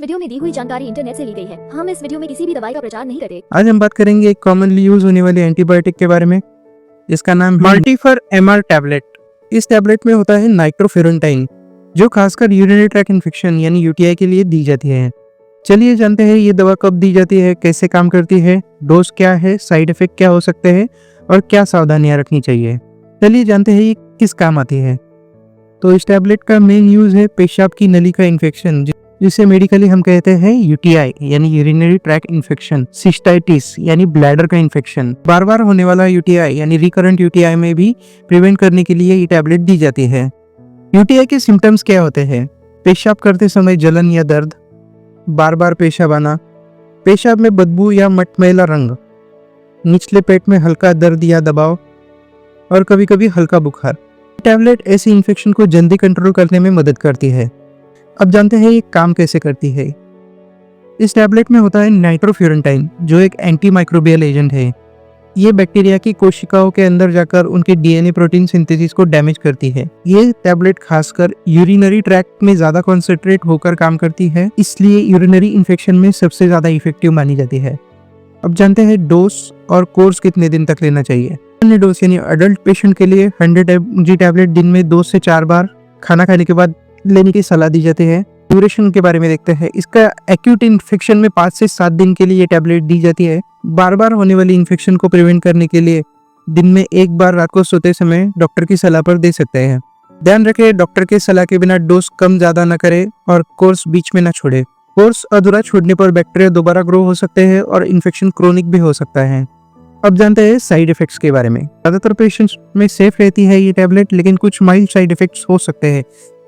Video में दी हुई जानकारी इंटरनेट से ली गई है। हम इस वीडियो में किसी भी दवाई का प्रचार नहीं करते। आज हम बात करेंगे एक कॉमनली यूज होने वाली एंटीबायोटिक के बारे में, जिसका नाम है मल्टीफर एमआर टैबलेट। इस टैबलेट में होता है नाइट्रोफेरोंटाइन, जो खासकर यूरिनरी ट्रैक्ट इन्फेक्शन यानी यूटीआई के लिए दी जाती है। चलिए जानते हैं ये दवा कब दी जाती है, कैसे काम करती है, डोज क्या है, साइड इफेक्ट क्या हो सकते हैं और क्या सावधानियां रखनी चाहिए। चलिए जानते हैं ये किस काम आती है। तो इस टैबलेट का मेन यूज है पेशाब की नली का इन्फेक्शन, जिसे मेडिकली हम कहते हैं यूटीआई यानी यूरिनरी ट्रैक्ट इन्फेक्शन, सिस्टाइटिस यानी ब्लैडर का इन्फेक्शन। बार बार होने वाला यूटीआई यानी रिकरेंट यूटीआई में भी प्रिवेंट करने के लिए ये टैबलेट दी जाती है। यूटीआई के सिम्टम्स क्या होते हैं? पेशाब करते समय जलन या दर्द, बार बार पेशाब आना, पेशाब में बदबू या मटमैला रंग, निचले पेट में हल्का दर्द या दबाव और कभी कभी हल्का बुखार। टैबलेट ऐसी इन्फेक्शन को जल्दी कंट्रोल करने में मदद करती है। अब जानते हैं ये काम कैसे करती है। इस टैबलेट में होता है नाइट्रोफेरोंटाइन, जो एक एंटीमाइक्रोबियल एजेंट है। ये बैक्टीरिया की कोशिकाओं के अंदर जाकर उनके डीएनए प्रोटीन सिंथेसिस को डैमेज करती है। ये टैबलेट खासकर यूरिनरी ट्रैक्ट में ज्यादा कॉन्सेंट्रेट होकर काम करती है, इसलिए यूरिनरी इन्फेक्शन में सबसे ज्यादा इफेक्टिव मानी जाती है। अब जानते हैं डोज और कोर्स कितने दिन तक लेना चाहिए। डोज यानी अडल्ट पेशेंट के लिए 100 mg टैबलेट दिन में 2 से 4 बार खाना खाने के बाद लेने की सलाह दी जाती है। ड्यूरेशन के बारे में देखते हैं। इसका एक्यूट इन्फेक्शन में 5 से 7 दिन के लिए ये टैबलेट दी जाती है। बार बार होने वाली इन्फेक्शन को प्रिवेंट करने के लिए दिन में एक बार रात को सोते समय डॉक्टर की सलाह पर दे सकते हैं। ध्यान रखें, डॉक्टर के सलाह के बिना डोज कम ज्यादा न करें और कोर्स बीच में न छोड़े। कोर्स अधूरा छोड़ने पर बैक्टीरिया दोबारा ग्रो हो सकते हैं और इन्फेक्शन क्रोनिक भी हो सकता है। अब जानते हैं साइड इफेक्ट्स के बारे में। ज्यादातर पेशेंट्स में सेफ रहती है ये टैबलेट, लेकिन कुछ माइल्ड साइड इफेक्ट्स हो सकते हैं,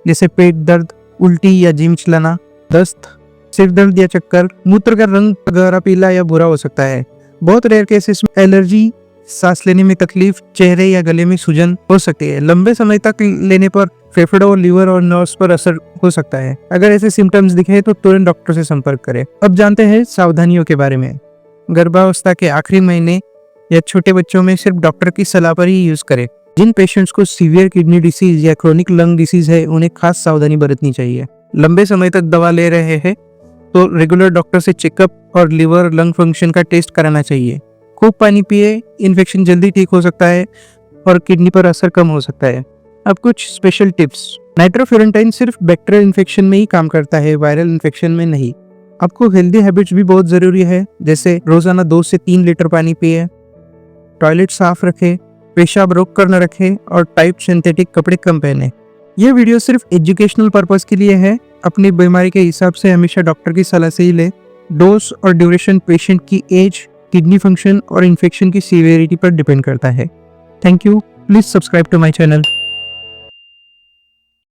जैसे पेट दर्द, उल्टी या जी मिचलाना, दस्त, सिर दर्द या चक्कर, मूत्र का रंग गहरा पीला या भूरा हो सकता है। बहुत रेयर केसेस में एलर्जी, सांस लेने में तकलीफ, चेहरे या गले में सूजन हो सकती है। लंबे समय तक लेने पर फेफड़ों, लीवर और नर्व्स पर असर हो सकता है। अगर ऐसे सिम्टम्स दिखे तो तुरंत डॉक्टर से संपर्क करें। अब जानते हैं सावधानियों के बारे में। गर्भावस्था के आखिरी महीने या छोटे बच्चों में सिर्फ डॉक्टर की सलाह पर ही यूज करें। जिन पेशेंट्स को सीवियर किडनी डिसीज या क्रोनिक लंग डिसीज है, उन्हें खास सावधानी बरतनी चाहिए। लंबे समय तक दवा ले रहे हैं तो रेगुलर डॉक्टर से चेकअप और लिवर लंग फंक्शन का टेस्ट कराना चाहिए। खूब पानी पिए, इन्फेक्शन जल्दी ठीक हो सकता है और किडनी पर असर कम हो सकता है। अब कुछ स्पेशल टिप्स। नाइट्रोफेरोंटाइन सिर्फ बैक्टीरियल इन्फेक्शन में ही काम करता है, वायरल इन्फेक्शन में नहीं। आपको हेल्दी हैबिट्स भी बहुत जरूरी है, जैसे रोजाना 2 से 3 लीटर पानी पिए, टॉयलेट साफ रखें, पेशाब रोक कर न रखें और टाइट सिंथेटिक कपड़े कम पहने। ये वीडियो सिर्फ एजुकेशनल पर्पस के लिए है। अपनी बीमारी के हिसाब से हमेशा डॉक्टर की सलाह से ही ले। डोज और ड्यूरेशन पेशेंट की एज, किडनी फंक्शन और इन्फेक्शन की सीवियरिटी पर डिपेंड करता है। Thank you. Please subscribe to my channel.